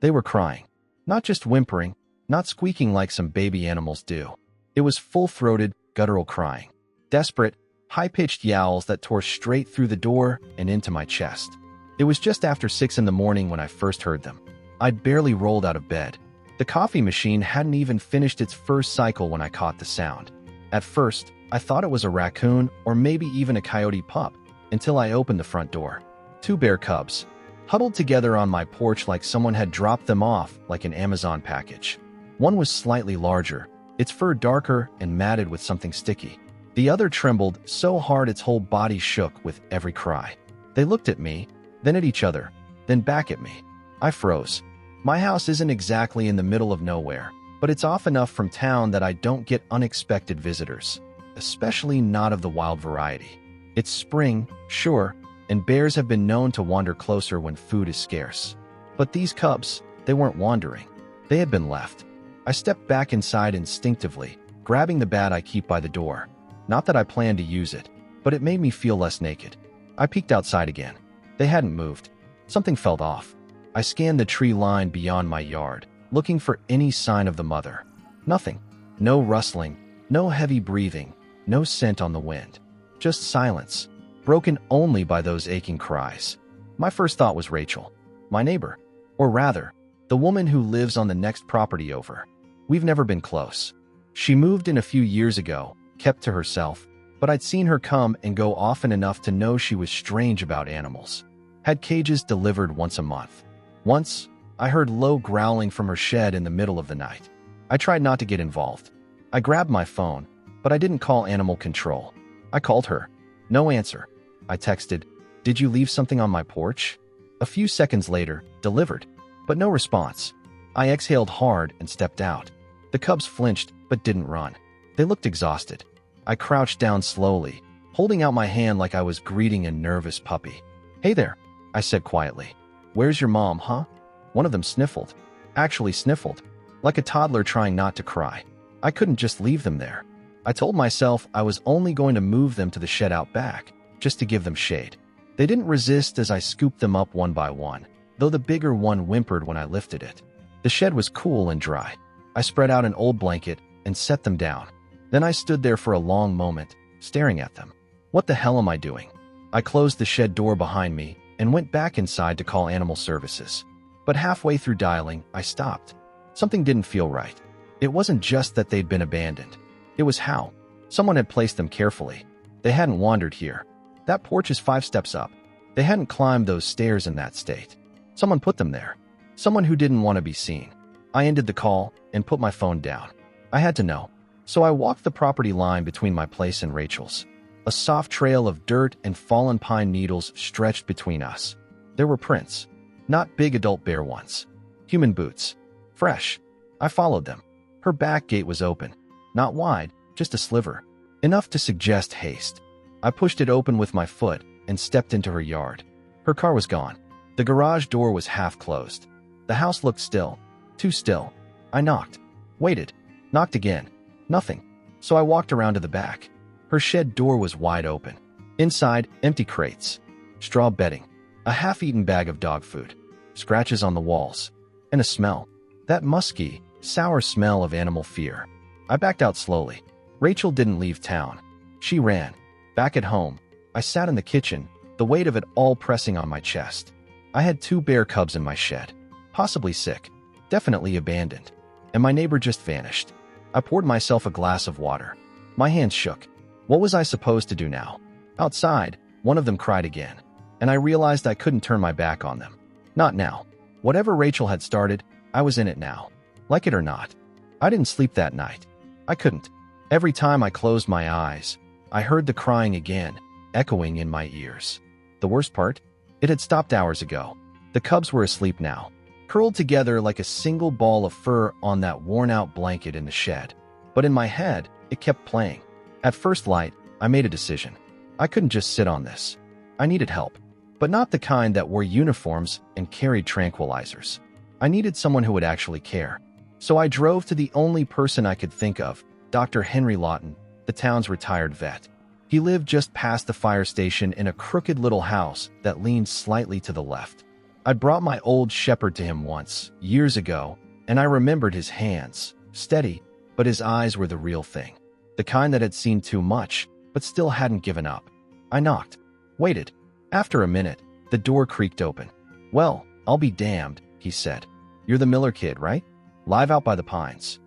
They were crying. Not just whimpering, not squeaking like some baby animals do. It was full-throated, guttural crying. Desperate, high-pitched yowls that tore straight through the door and into my chest. It was just after 6 in the morning when I first heard them. I'd barely rolled out of bed. The coffee machine hadn't even finished its first cycle when I caught the sound. At first, I thought it was a raccoon or maybe even a coyote pup, until I opened the front door. 2 bear cubs, huddled together on my porch like someone had dropped them off like an Amazon package. One was slightly larger, its fur darker and matted with something sticky. The other trembled so hard its whole body shook with every cry. They looked at me, then at each other, then back at me. I froze. My house isn't exactly in the middle of nowhere, but it's off enough from town that I don't get unexpected visitors, especially not of the wild variety. It's spring, sure, and bears have been known to wander closer when food is scarce. But these cubs, they weren't wandering. They had been left. I stepped back inside instinctively, grabbing the bat I keep by the door. Not that I planned to use it, but it made me feel less naked. I peeked outside again. They hadn't moved. Something felt off. I scanned the tree line beyond my yard, looking for any sign of the mother. Nothing. No rustling, no heavy breathing, no scent on the wind. Just silence, broken only by those aching cries. My first thought was Rachel, my neighbor, or rather, the woman who lives on the next property over. We've never been close. She moved in a few years ago, kept to herself, but I'd seen her come and go often enough to know she was strange about animals. Had cages delivered once a month. Once, I heard low growling from her shed in the middle of the night. I tried not to get involved. I grabbed my phone, but I didn't call animal control. I called her. No answer. I texted, "Did you leave something on my porch?" A few seconds later, delivered, but no response. I exhaled hard and stepped out. The cubs flinched, but didn't run. They looked exhausted. I crouched down slowly, holding out my hand like I was greeting a nervous puppy. "Hey there," I said quietly. "Where's your mom, huh?" One of them sniffled. Actually sniffled, like a toddler trying not to cry. I couldn't just leave them there. I told myself I was only going to move them to the shed out back, just to give them shade. They didn't resist as I scooped them up one by one, though the bigger one whimpered when I lifted it. The shed was cool and dry. I spread out an old blanket and set them down. Then I stood there for a long moment, staring at them. What the hell am I doing? I closed the shed door behind me and went back inside to call animal services. But halfway through dialing, I stopped. Something didn't feel right. It wasn't just that they'd been abandoned. It was how. Someone had placed them carefully. They hadn't wandered here. That porch is 5 steps up. They hadn't climbed those stairs in that state. Someone put them there. Someone who didn't want to be seen. I ended the call and put my phone down. I had to know. So I walked the property line between my place and Rachel's. A soft trail of dirt and fallen pine needles stretched between us. There were prints. Not big adult bear ones. Human boots. Fresh. I followed them. Her back gate was open. Not wide, just a sliver. Enough to suggest haste. I pushed it open with my foot and stepped into her yard. Her car was gone. The garage door was half closed. The house looked still. Too still. I knocked. Waited. Knocked again. Nothing. So I walked around to the back. Her shed door was wide open. Inside, empty crates. Straw bedding. A half-eaten bag of dog food. Scratches on the walls. And a smell. That musky, sour smell of animal fear. I backed out slowly. Rachel didn't leave town. She ran. Back at home, I sat in the kitchen, the weight of it all pressing on my chest. I had 2 bear cubs in my shed. Possibly sick. Definitely abandoned. And my neighbor just vanished. I poured myself a glass of water. My hands shook. What was I supposed to do now? Outside, one of them cried again, and I realized I couldn't turn my back on them. Not now. Whatever Rachel had started, I was in it now. Like it or not. I didn't sleep that night. I couldn't. Every time I closed my eyes, I heard the crying again, echoing in my ears. The worst part? It had stopped hours ago. The cubs were asleep now, curled together like a single ball of fur on that worn-out blanket in the shed. But in my head, it kept playing. At first light, I made a decision. I couldn't just sit on this. I needed help. But not the kind that wore uniforms and carried tranquilizers. I needed someone who would actually care. So I drove to the only person I could think of, Dr. Henry Lawton, the town's retired vet. He lived just past the fire station in a crooked little house that leaned slightly to the left. I'd brought my old shepherd to him once, years ago, and I remembered his hands, steady, but his eyes were the real thing. The kind that had seen too much, but still hadn't given up. I knocked. Waited. After a minute, the door creaked open. "Well, I'll be damned," he said. "You're the Miller kid, right? Live out by the pines."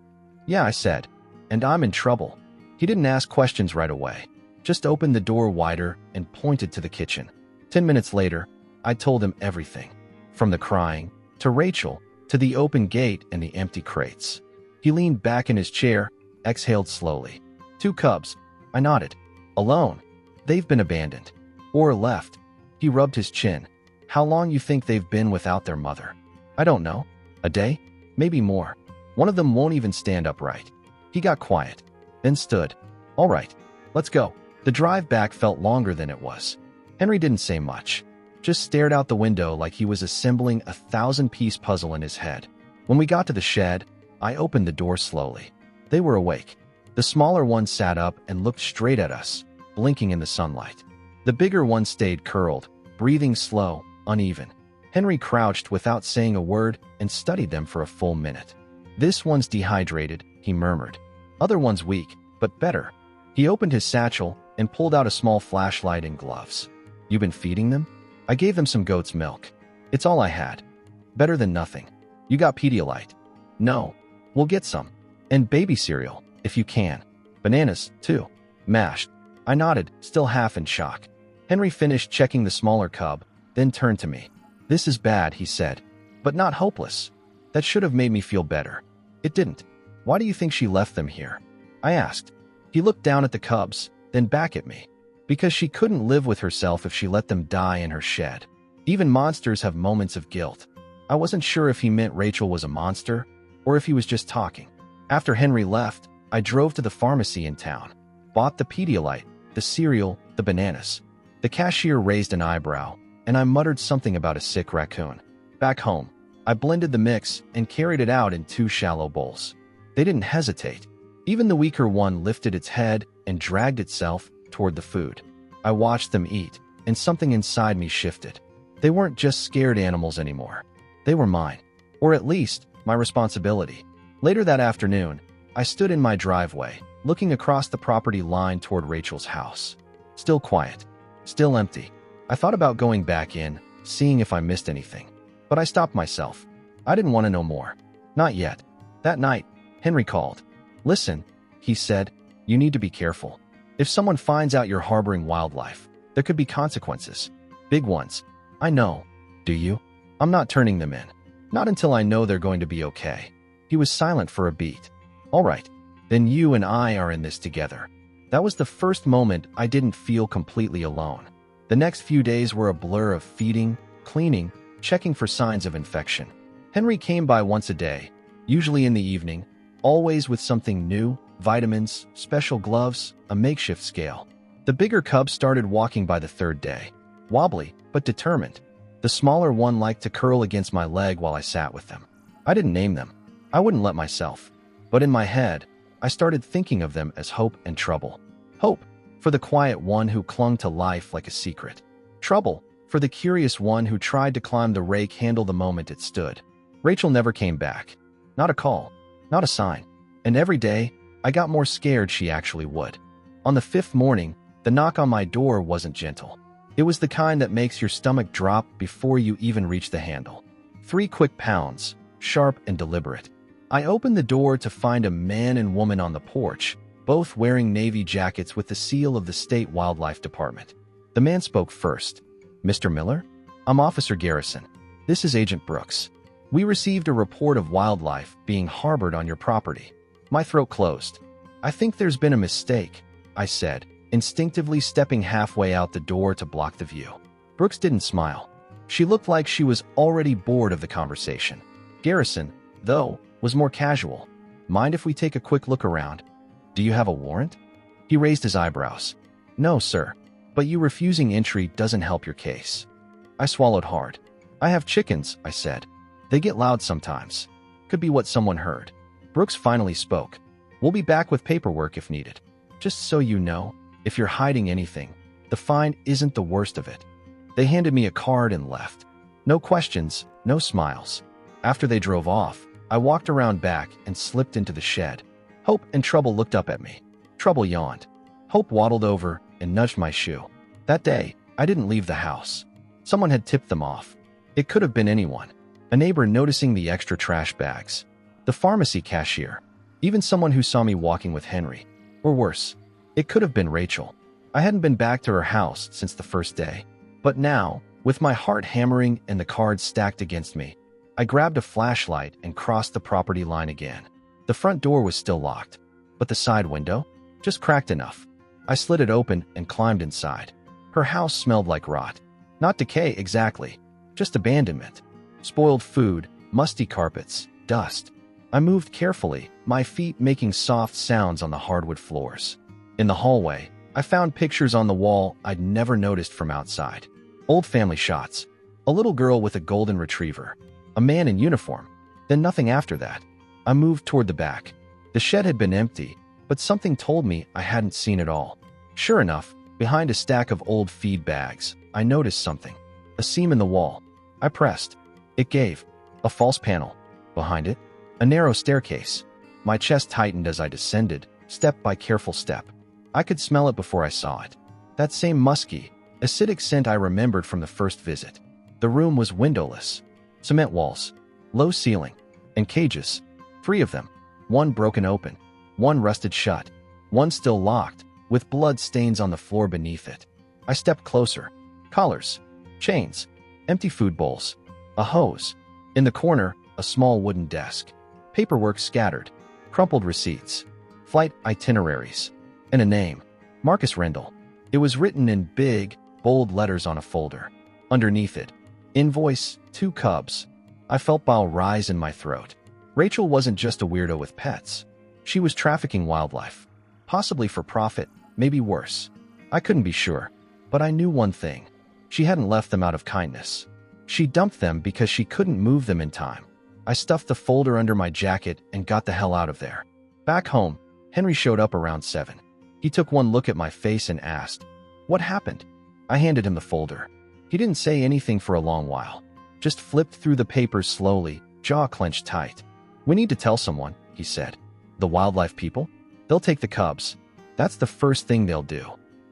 "Yeah," I said. "And I'm in trouble." He didn't ask questions right away. Just opened the door wider and pointed to the kitchen. 10 minutes later, I told him everything. From the crying, to Rachel, to the open gate and the empty crates. He leaned back in his chair, exhaled slowly. "2 cubs." I nodded. "Alone. They've been abandoned. Or left." He rubbed his chin. "How long you think they've been without their mother?" "I don't know. A day? Maybe more. One of them won't even stand upright." He got quiet, then stood. "All right, let's go." The drive back felt longer than it was. Henry didn't say much, just stared out the window like he was assembling a 1,000-piece puzzle in his head. When we got to the shed, I opened the door slowly. They were awake. The smaller one sat up and looked straight at us, blinking in the sunlight. The bigger one stayed curled, breathing slow, uneven. Henry crouched without saying a word and studied them for a full minute. "This one's dehydrated," he murmured. "Other one's weak, but better." He opened his satchel and pulled out a small flashlight and gloves. "You been feeding them?" I gave them some goat's milk. It's all I had. Better than nothing. "You got Pedialyte?" "No." "We'll get some. And baby cereal, if you can. Bananas, too. Mashed." I nodded, still half in shock. Henry finished checking the smaller cub, then turned to me. "This is bad," he said, "but not hopeless. That should have made me feel better. It didn't. Why do you think she left them here?" I asked. He looked down at the cubs, then back at me. "Because she couldn't live with herself if she let them die in her shed. Even monsters have moments of guilt." I wasn't sure if he meant Rachel was a monster, or if he was just talking. After Henry left, I drove to the pharmacy in town. Bought the Pedialyte, the cereal, the bananas. The cashier raised an eyebrow, and I muttered something about a sick raccoon. Back home, I blended the mix and carried it out in 2 shallow bowls. They didn't hesitate. Even the weaker one lifted its head and dragged itself toward the food. I watched them eat, and something inside me shifted. They weren't just scared animals anymore. They were mine, or at least my responsibility. Later that afternoon, I stood in my driveway, looking across the property line toward Rachel's house. Still quiet, still empty. I thought about going back in, seeing if I missed anything. But I stopped myself. I didn't want to know more. Not yet. That night, Henry called. "Listen," he said, "you need to be careful. If someone finds out you're harboring wildlife, there could be consequences. Big ones. I know. Do you? I'm not turning them in. Not until I know they're going to be okay." He was silent for a beat. "All right. Then you and I are in this together." That was the first moment I didn't feel completely alone. The next few days were a blur of feeding, cleaning, checking for signs of infection. Henry came by once a day, usually in the evening, always with something new, vitamins, special gloves, a makeshift scale. The bigger cub started walking by the 3rd day, wobbly but determined. The smaller one liked to curl against my leg while I sat with them. I didn't name them. I wouldn't let myself. But in my head, I started thinking of them as hope and trouble. Hope, for the quiet one who clung to life like a secret. Trouble, for the curious one who tried to climb the rake handle the moment it stood. Rachel never came back. Not a call, not a sign. And every day, I got more scared she actually would. On the 5th morning, the knock on my door wasn't gentle. It was the kind that makes your stomach drop before you even reach the handle. 3 quick pounds, sharp and deliberate. I opened the door to find a man and woman on the porch, both wearing navy jackets with the seal of the state wildlife department. The man spoke first. "Mr. Miller? I'm Officer Garrison. This is Agent Brooks. We received a report of wildlife being harbored on your property." My throat closed. "I think there's been a mistake," I said, instinctively stepping halfway out the door to block the view. Brooks didn't smile. She looked like she was already bored of the conversation. Garrison, though, was more casual. "Mind if we take a quick look around? Do you have a warrant?" He raised his eyebrows. "No, sir. But you refusing entry doesn't help your case." I swallowed hard. "I have chickens," I said. "They get loud sometimes. Could be what someone heard." Brooks finally spoke. "We'll be back with paperwork if needed. Just so you know, if you're hiding anything, the fine isn't the worst of it." They handed me a card and left. No questions, no smiles. After they drove off, I walked around back and slipped into the shed. Hope and Trouble looked up at me. Trouble yawned. Hope waddled over and nudged my shoe. That day, I didn't leave the house. Someone had tipped them off. It could have been anyone. A neighbor noticing the extra trash bags. The pharmacy cashier. Even someone who saw me walking with Henry. Or worse, it could have been Rachel. I hadn't been back to her house since the first day. But now, with my heart hammering and the cards stacked against me, I grabbed a flashlight and crossed the property line again. The front door was still locked, but the side window? Just cracked enough. I slid it open and climbed inside. Her house smelled like rot. Not decay exactly, just abandonment. Spoiled food, musty carpets, dust. I moved carefully, my feet making soft sounds on the hardwood floors. In the hallway, I found pictures on the wall I'd never noticed from outside. Old family shots. A little girl with a golden retriever. A man in uniform. Then nothing after that. I moved toward the back. The shed had been empty, but something told me I hadn't seen it all. Sure enough, behind a stack of old feed bags, I noticed something. A seam in the wall. I pressed. It gave. A false panel. Behind it, a narrow staircase. My chest tightened as I descended, step by careful step. I could smell it before I saw it. That same musky, acidic scent I remembered from the first visit. The room was windowless. Cement walls, low ceiling, and cages. 3 of them. One broken open. One rusted shut. One still locked, with blood stains on the floor beneath it. I stepped closer. Collars, chains, empty food bowls, a hose. In the corner, a small wooden desk. Paperwork scattered. Crumpled receipts. Flight itineraries. And a name. Marcus Rendell. It was written in big, bold letters on a folder. Underneath it, invoice, 2 cubs. I felt bile rise in my throat. Rachel wasn't just a weirdo with pets. She was trafficking wildlife. Possibly for profit, maybe worse. I couldn't be sure. But I knew one thing. She hadn't left them out of kindness. She dumped them because she couldn't move them in time. I stuffed the folder under my jacket and got the hell out of there. Back home, Henry showed up around 7. He took one look at my face and asked, "What happened?" I handed him the folder. He didn't say anything for a long while. Just flipped through the papers slowly, jaw clenched tight. "We need to tell someone," he said. "The wildlife people? They'll take the cubs. That's the first thing they'll do."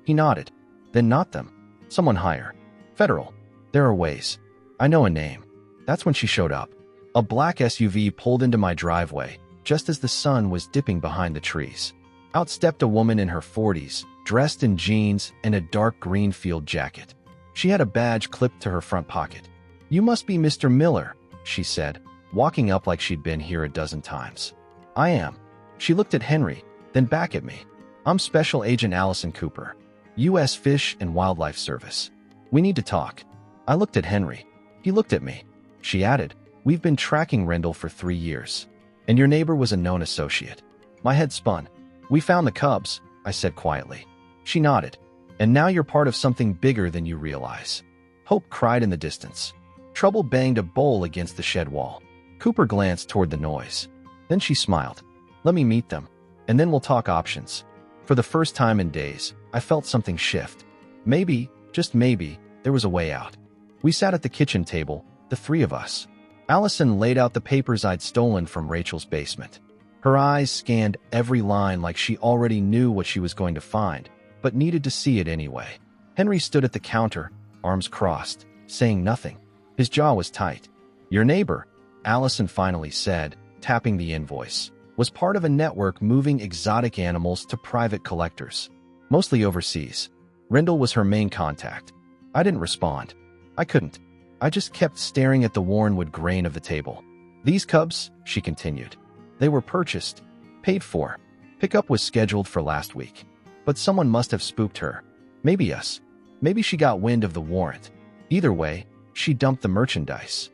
He nodded. "Then not them. Someone higher. Federal. There are ways. I know a name." That's when she showed up. A black SUV pulled into my driveway, just as the sun was dipping behind the trees. Out stepped a woman in her 40s, dressed in jeans and a dark green field jacket. She had a badge clipped to her front pocket. "You must be Mr. Miller," she said, walking up like she'd been here a dozen times. "I am." She looked at Henry, then back at me. "I'm Special Agent Allison Cooper, U.S. Fish and Wildlife Service. We need to talk." I looked at Henry. He looked at me. She added, "We've been tracking Rendell for 3 years. And your neighbor was a known associate." My head spun. "We found the cubs," I said quietly. She nodded. "And now you're part of something bigger than you realize." Hope cried in the distance. Trouble banged a bowl against the shed wall. Cooper glanced toward the noise. Then she smiled. "Let me meet them, and then we'll talk options." For the first time in days, I felt something shift. Maybe, just maybe, there was a way out. We sat at the kitchen table, the 3 of us. Allison laid out the papers I'd stolen from Rachel's basement. Her eyes scanned every line like she already knew what she was going to find, but needed to see it anyway. Henry stood at the counter, arms crossed, saying nothing. His jaw was tight. "Your neighbor," Allison finally said, tapping the invoice, "was part of a network moving exotic animals to private collectors, mostly overseas. Rendell was her main contact." I didn't respond. I couldn't. I just kept staring at the worn-wood grain of the table. "These cubs," she continued. "They were purchased, paid for. Pickup was scheduled for last week. But someone must have spooked her. Maybe us. Maybe she got wind of the warrant. Either way, she dumped the merchandise."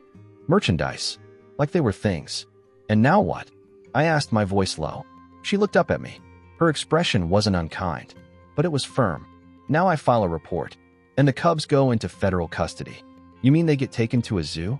Merchandise. Like they were things. "And now what?" I asked, my voice low. She looked up at me. Her expression wasn't unkind, but it was firm. "Now I file a report, and the cubs go into federal custody." "You mean they get taken to a zoo?"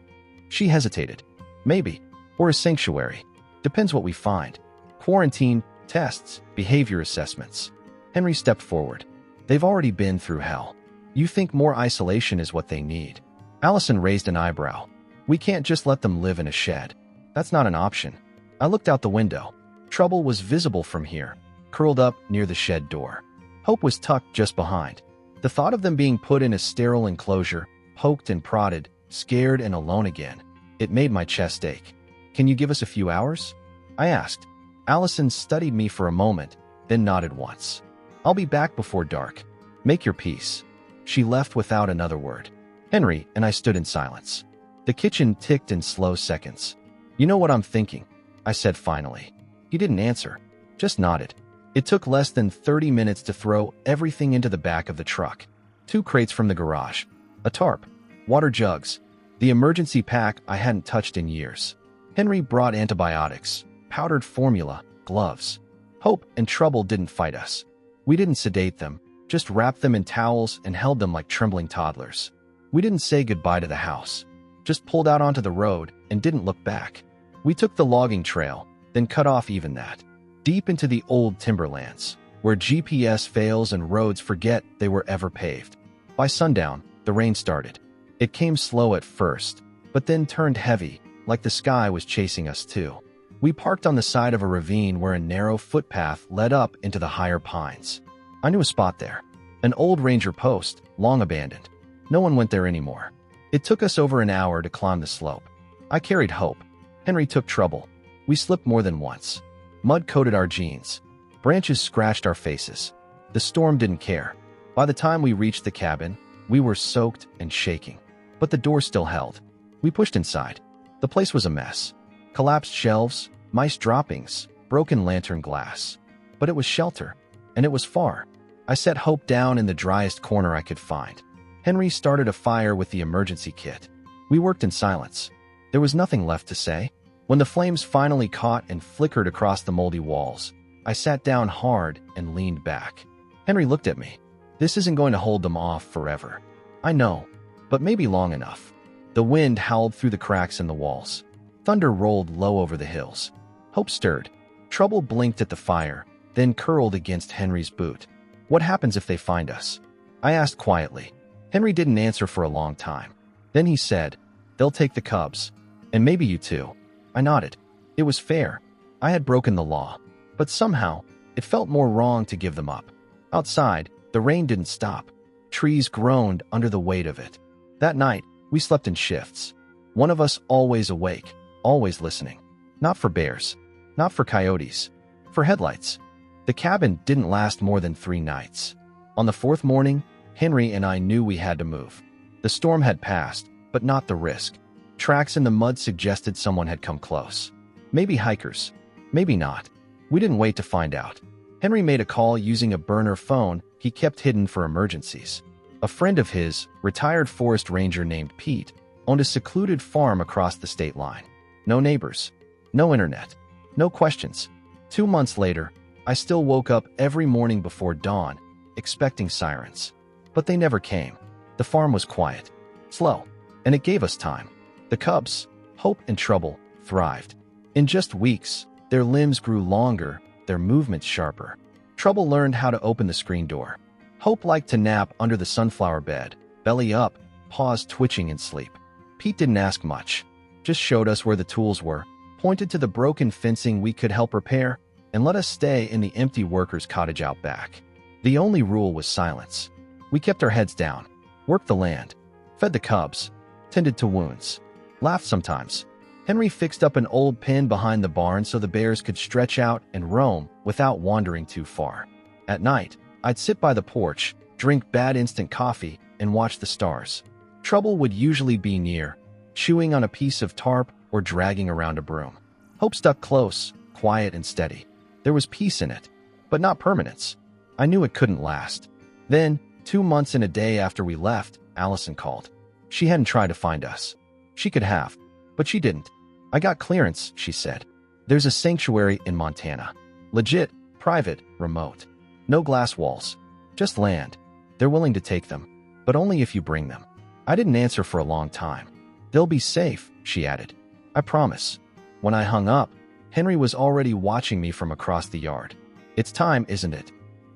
She hesitated. "Maybe. Or a sanctuary. Depends what we find. Quarantine, tests, behavior assessments." Henry stepped forward. "They've already been through hell. You think more isolation is what they need?" Allison raised an eyebrow. We can't just let them live in a shed. That's not an option. I looked out the window. Trouble was visible from here, curled up near the shed door. Hope was tucked just behind. The thought of them being put in a sterile enclosure, poked and prodded, scared and alone again, it made my chest ache. Can you give us a few hours? I asked. Allison studied me for a moment, then nodded once. I'll be back before dark. Make your peace. She left without another word. Henry and I stood in silence. The kitchen ticked in slow seconds. You know what I'm thinking, I said finally. He didn't answer, just nodded. It took less than 30 minutes to throw everything into the back of the truck. 2 crates from the garage, a tarp, water jugs, the emergency pack I hadn't touched in years. Henry brought antibiotics, powdered formula, gloves. Hope and Trouble didn't fight us. We didn't sedate them, just wrapped them in towels and held them like trembling toddlers. We didn't say goodbye to the house, just pulled out onto the road and didn't look back. We took the logging trail, then cut off even that, deep into the old timberlands, where GPS fails and roads forget they were ever paved. By sundown, the rain started. It came slow at first, but then turned heavy, like the sky was chasing us too. We parked on the side of a ravine where a narrow footpath led up into the higher pines. I knew a spot there, an old ranger post, long abandoned. No one went there anymore. It took us over an hour to climb the slope. I carried Hope. Henry took Trouble. We slipped more than once. Mud coated our jeans. Branches scratched our faces. The storm didn't care. By the time we reached the cabin, we were soaked and shaking. But the door still held. We pushed inside. The place was a mess. Collapsed shelves, mice droppings, broken lantern glass. But it was shelter, and it was far. I set Hope down in the driest corner I could find. Henry started a fire with the emergency kit. We worked in silence. There was nothing left to say. When the flames finally caught and flickered across the moldy walls, I sat down hard and leaned back. Henry looked at me. This isn't going to hold them off forever. I know, but maybe long enough. The wind howled through the cracks in the walls. Thunder rolled low over the hills. Hope stirred. Trouble blinked at the fire, then curled against Henry's boot. What happens if they find us? I asked quietly. Henry didn't answer for a long time. Then he said, they'll take the cubs. And maybe you too. I nodded. It was fair. I had broken the law. But somehow, it felt more wrong to give them up. Outside, the rain didn't stop. Trees groaned under the weight of it. That night, we slept in shifts. One of us always awake, always listening. Not for bears. Not for coyotes. For headlights. The cabin didn't last more than 3 nights. On the 4th morning, Henry and I knew we had to move. The storm had passed, but not the risk. Tracks in the mud suggested someone had come close. Maybe hikers. Maybe not. We didn't wait to find out. Henry made a call using a burner phone he kept hidden for emergencies. A friend of his, retired forest ranger named Pete, owned a secluded farm across the state line. No neighbors. No internet. No questions. 2 months later, I still woke up every morning before dawn, expecting sirens. But they never came. The farm was quiet, slow, and it gave us time. The cubs, Hope and Trouble, thrived. In just weeks, their limbs grew longer, their movements sharper. Trouble learned how to open the screen door. Hope liked to nap under the sunflower bed, belly up, paws twitching in sleep. Pete didn't ask much, just showed us where the tools were, pointed to the broken fencing we could help repair, and let us stay in the empty workers' cottage out back. The only rule was silence. We kept our heads down, worked the land, fed the cubs, tended to wounds, laughed sometimes. Henry fixed up an old pen behind the barn so the bears could stretch out and roam without wandering too far. At night, I'd sit by the porch, drink bad instant coffee, and watch the stars. Trouble would usually be near, chewing on a piece of tarp or dragging around a broom. Hope stuck close, quiet and steady. There was peace in it, but not permanence. I knew it couldn't last. Then, 2 months and a day after we left, Allison called. She hadn't tried to find us. She could have, but she didn't. I got clearance, she said. There's a sanctuary in Montana. Legit, private, remote. No glass walls. Just land. They're willing to take them, but only if you bring them. I didn't answer for a long time. They'll be safe, she added. I promise. When I hung up, Henry was already watching me from across the yard. It's time, isn't it?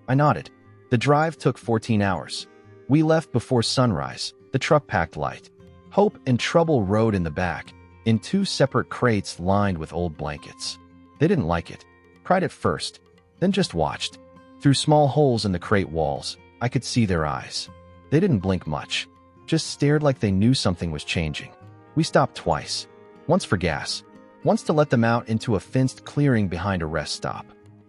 I nodded. The drive took 14 hours. We left before sunrise, the truck packed light. Hope and Trouble rode in the back, in two separate crates lined with old blankets. They didn't like it. Cried at first, then just watched. Through small holes in the crate walls, I could see their eyes. They didn't blink much, just stared like they knew something was changing. We stopped twice, once for gas, once to let them out into a fenced clearing behind a rest stop.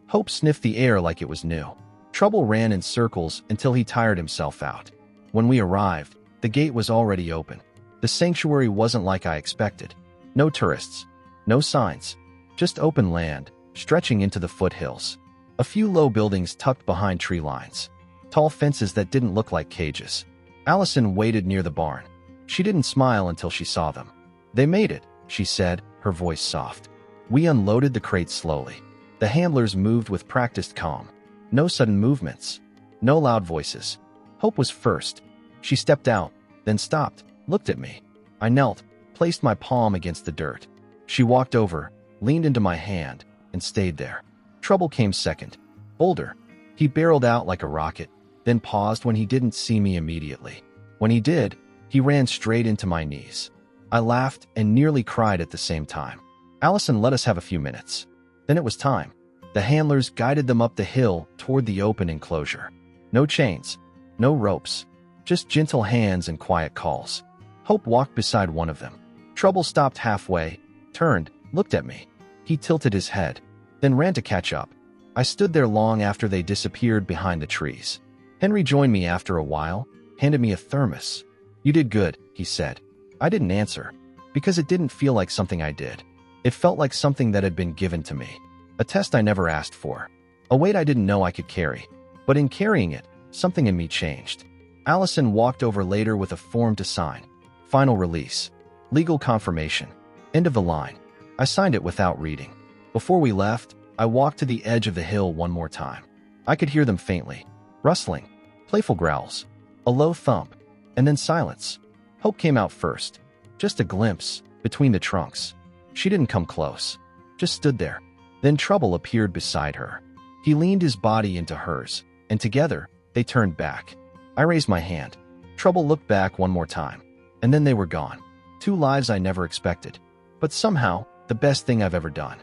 Hope sniffed the air like it was new. Trouble ran in circles until he tired himself out. When we arrived, the gate was already open. The sanctuary wasn't like I expected. No tourists, no signs, just open land, stretching into the foothills. A few low buildings tucked behind tree lines. Tall fences that didn't look like cages. Allison waited near the barn. She didn't smile until she saw them. "They made it," she said, her voice soft. We unloaded the crates slowly. The handlers moved with practiced calm. No sudden movements. No loud voices. Hope was first. She stepped out, then stopped, looked at me. I knelt, placed my palm against the dirt. She walked over, leaned into my hand, and stayed there. Trouble came second. Older. He barreled out like a rocket, then paused when he didn't see me immediately. When he did, he ran straight into my knees. I laughed and nearly cried at the same time. Allison let us have a few minutes. Then it was time. The handlers guided them up the hill toward the open enclosure. No chains, no ropes, just gentle hands and quiet calls. Hope walked beside one of them. Trouble stopped halfway, turned, looked at me. He tilted his head, then ran to catch up. I stood there long after they disappeared behind the trees. Henry joined me after a while, handed me a thermos. "You did good," he said. I didn't answer, because it didn't feel like something I did. It felt like something that had been given to me. A test I never asked for. A weight I didn't know I could carry. But in carrying it, something in me changed. Allison walked over later with a form to sign. Final release. Legal confirmation. End of the line. I signed it without reading. Before we left, I walked to the edge of the hill one more time. I could hear them faintly. Rustling. Playful growls. A low thump. And then silence. Hope came out first. Just a glimpse, between the trunks. She didn't come close. Just stood there. Then Trouble appeared beside her. He leaned his body into hers, and together, they turned back. I raised my hand. Trouble looked back one more time. And then they were gone. Two lives I never expected. But somehow, the best thing I've ever done.